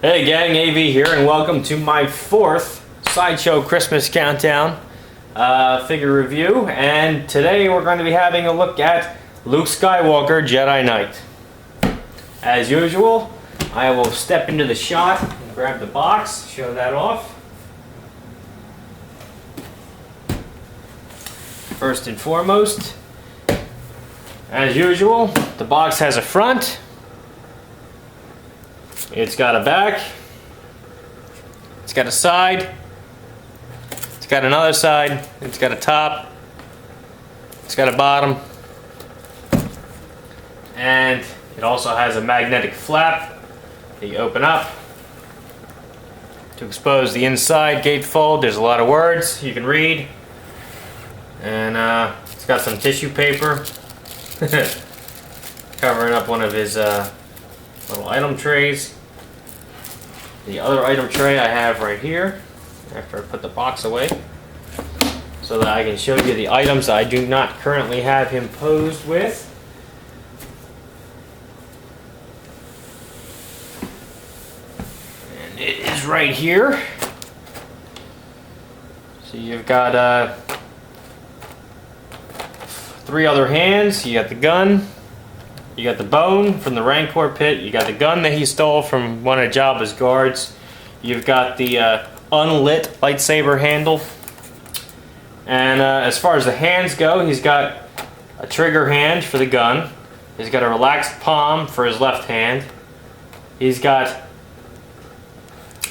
Hey gang, AV here, and welcome to my fourth Sideshow Christmas Countdown figure review. And today we're going to be having a look at Luke Skywalker Jedi Knight. As usual, I will step into the shot and grab the box, show that off. First and foremost, as usual, the box has a front. It's got a back, it's got a side, it's got another side, it's got a top, it's got a bottom, and it also has a magnetic flap that you open up to expose the inside gatefold. There's a lot of words you can read, and it's got some tissue paper covering up one of his little item trays. The other item tray I have right here, after I put the box away, so that I can show you the items I do not currently have him posed with. And it is right here. So you've got 3 other hands. You got the gun. You got the bone from the Rancor pit. You got the gun that he stole from one of Jabba's guards. You've got the unlit lightsaber handle. And as far as the hands go, he's got a trigger hand for the gun. He's got a relaxed palm for his left hand. He's got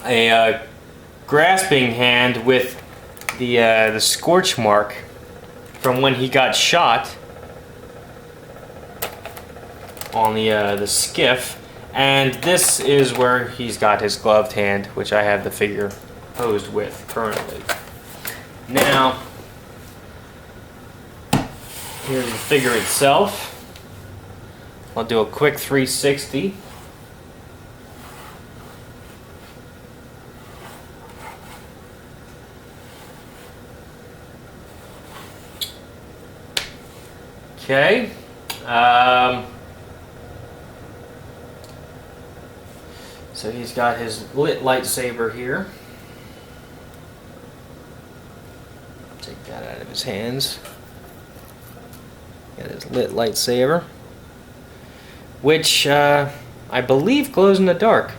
a grasping hand with the scorch mark from when he got shot on the skiff, and this is where he's got his gloved hand, which I have the figure posed with currently. Now, here's the figure itself. I'll do a quick 360. Okay. So he's got his lit lightsaber here. Take that out of his hands. Got his lit lightsaber, which I believe glows in the dark.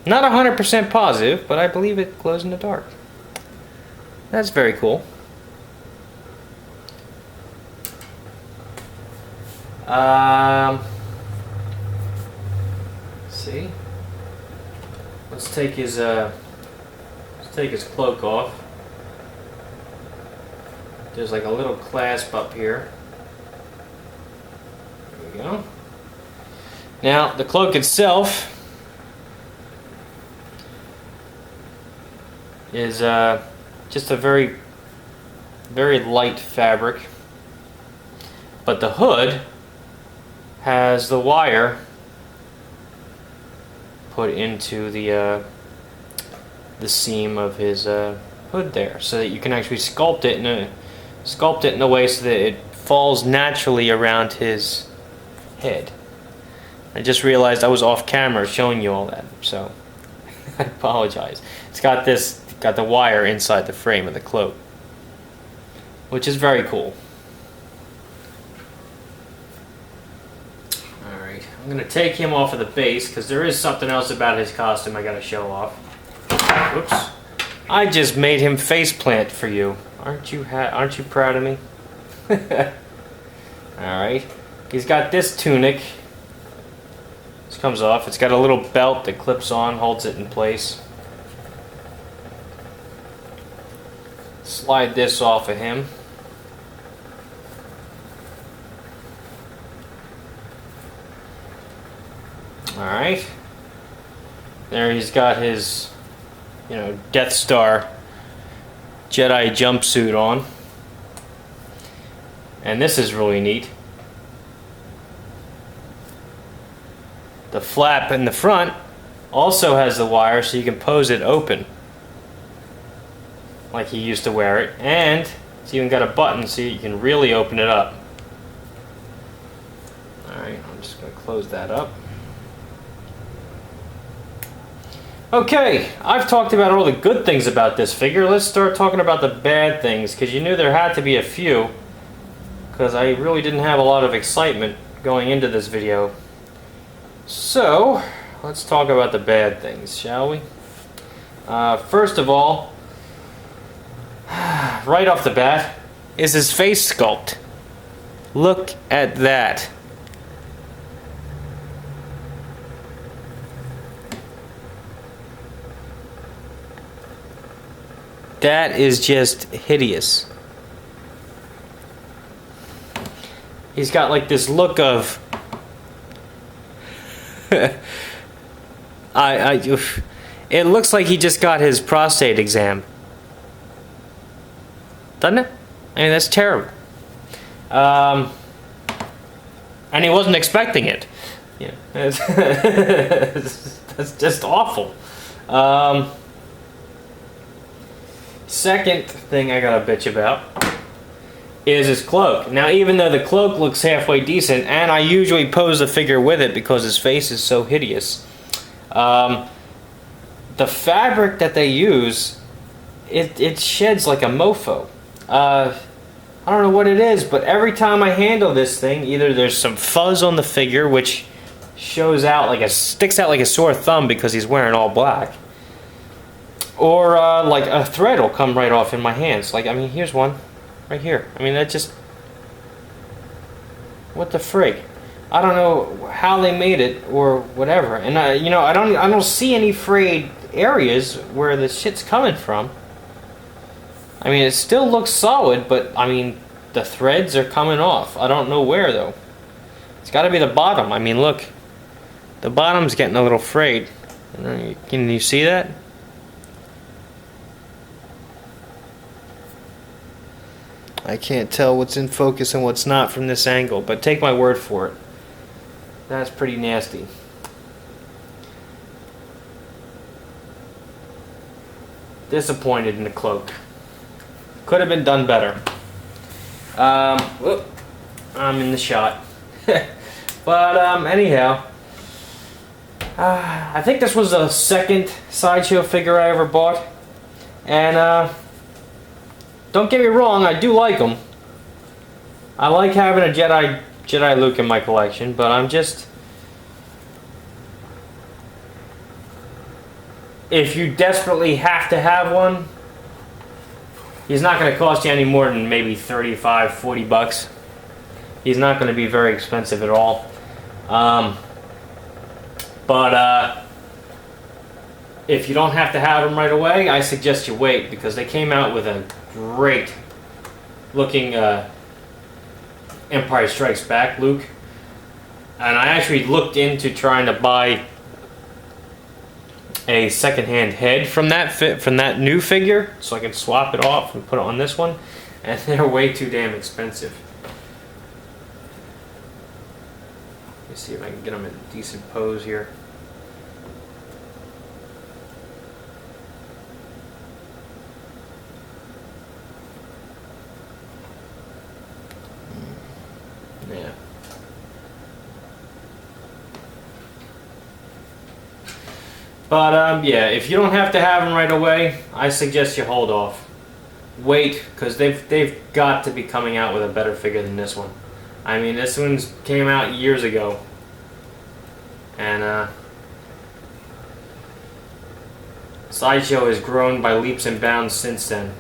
Not 100% positive, but I believe it glows in the dark. That's very cool. See? Let's take his cloak off. There's like a little clasp up here. There we go. Now the cloak itself is just a very light fabric, but the hood has the wire put into the seam of his hood there, so that you can actually sculpt it in a way so that it falls naturally around his head. I just realized I was off camera showing you all that, so I apologize. It's got the wire inside the frame of the cloak, which is very cool. I'm going to take him off of the base because there is something else about his costume I got to show off. Whoops. I just made him faceplant for you. Aren't you proud of me? Alright. He's got this tunic. This comes off. It's got a little belt that clips on, holds it in place. Slide this off of him. Alright. There he's got his, Death Star Jedi jumpsuit on. And this is really neat. The flap in the front also has the wire so you can pose it open, like he used to wear it. And it's even got a button so you can really open it up. Alright, I'm just going to close that up. Okay, I've talked about all the good things about this figure. Let's start talking about the bad things, because you knew there had to be a few. Because I really didn't have a lot of excitement going into this video. So, let's talk about the bad things, shall we? First of all, right off the bat, is his face sculpt. Look at that. That is just hideous. He's got like this look of it looks like he just got his prostate exam. Doesn't it? I mean, that's terrible. And he wasn't expecting it. Yeah, that's just awful. Second thing I gotta bitch about is his cloak. Now, even though the cloak looks halfway decent, and I usually pose the figure with it because his face is so hideous, the fabric that they use, it sheds like a mofo. I don't know what it is, but every time I handle this thing, either there's some fuzz on the figure, which shows out like sticks out like a sore thumb because he's wearing all black, or like a thread will come right off in my hands. Like, I mean, here's one right here. I mean, that just, what the frig? I don't know how they made it or whatever. And you know, I don't see any frayed areas where the shit's coming from. I mean, it still looks solid, but I mean, the threads are coming off. I don't know where though. It's got to be the bottom. I mean, look, the bottom's getting a little frayed. Can you see that? I can't tell what's in focus and what's not from this angle, but take my word for it. That's pretty nasty. Disappointed in the cloak. Could have been done better. Whoop, I'm in the shot. But anyhow, I think this was the second Sideshow figure I ever bought, and don't get me wrong, I do like them. I like having a Jedi Luke in my collection, but I'm just, if you desperately have to have one, he's not going to cost you any more than maybe 35, 40 bucks. He's not going to be very expensive at all. But if you don't have to have them right away, I suggest you wait, because they came out with a great looking Empire Strikes Back Luke, and I actually looked into trying to buy a secondhand head from that new figure so I can swap it off and put it on this one, and they're way too damn expensive. Let me see if I can get them in a decent pose here. Yeah. But yeah, if you don't have to have them right away, I suggest you hold off. Wait, because they've got to be coming out with a better figure than this one. I mean, this one came out years ago, and Sideshow has grown by leaps and bounds since then.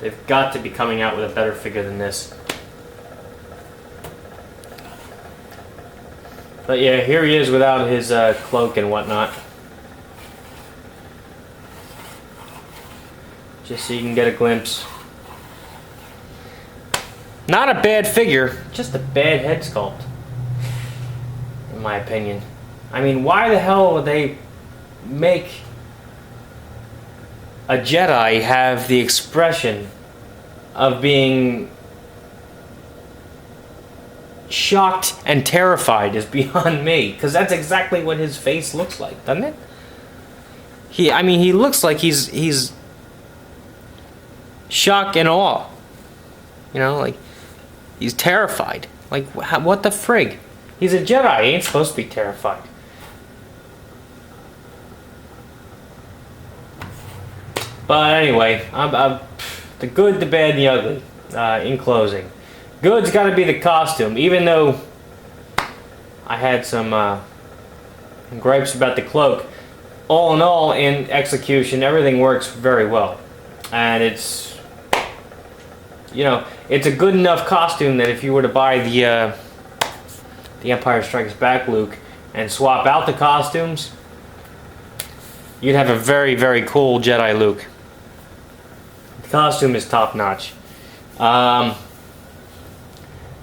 They've got to be coming out with a better figure than this. But yeah, here he is without his cloak and whatnot. Just so you can get a glimpse. Not a bad figure, just a bad head sculpt, in my opinion. I mean, why the hell would they make a Jedi have the expression of being shocked and terrified is beyond me, because that's exactly what his face looks like, doesn't it? He looks like he's shock and awe. You know, like he's terrified. Like, what the frig? He's a Jedi. He ain't supposed to be terrified. But anyway, I'm the good, the bad, and the ugly. In closing, good's got to be the costume. Even though I had some gripes about the cloak, all in all, in execution, everything works very well, and it's, you know, it's a good enough costume that if you were to buy the Empire Strikes Back Luke and swap out the costumes, you'd have a very, very cool Jedi Luke. The costume is top notch. The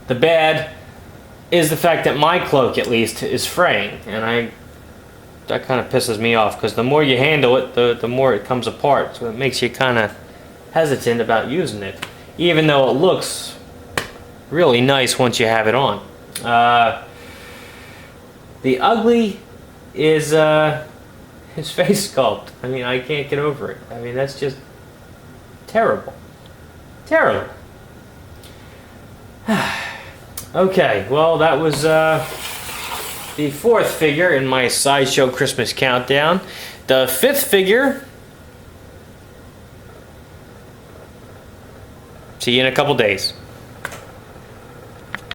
bad is the fact that my cloak, at least, is fraying, and that kind of pisses me off, because the more you handle it, the more it comes apart, so it makes you kind of hesitant about using it, even though it looks really nice once you have it on. The ugly is his face sculpt. I mean, I can't get over it. I mean, that's just terrible. Terrible. Okay, well, that was the fourth figure in my Sideshow Christmas countdown. The fifth figure, see you in a couple days.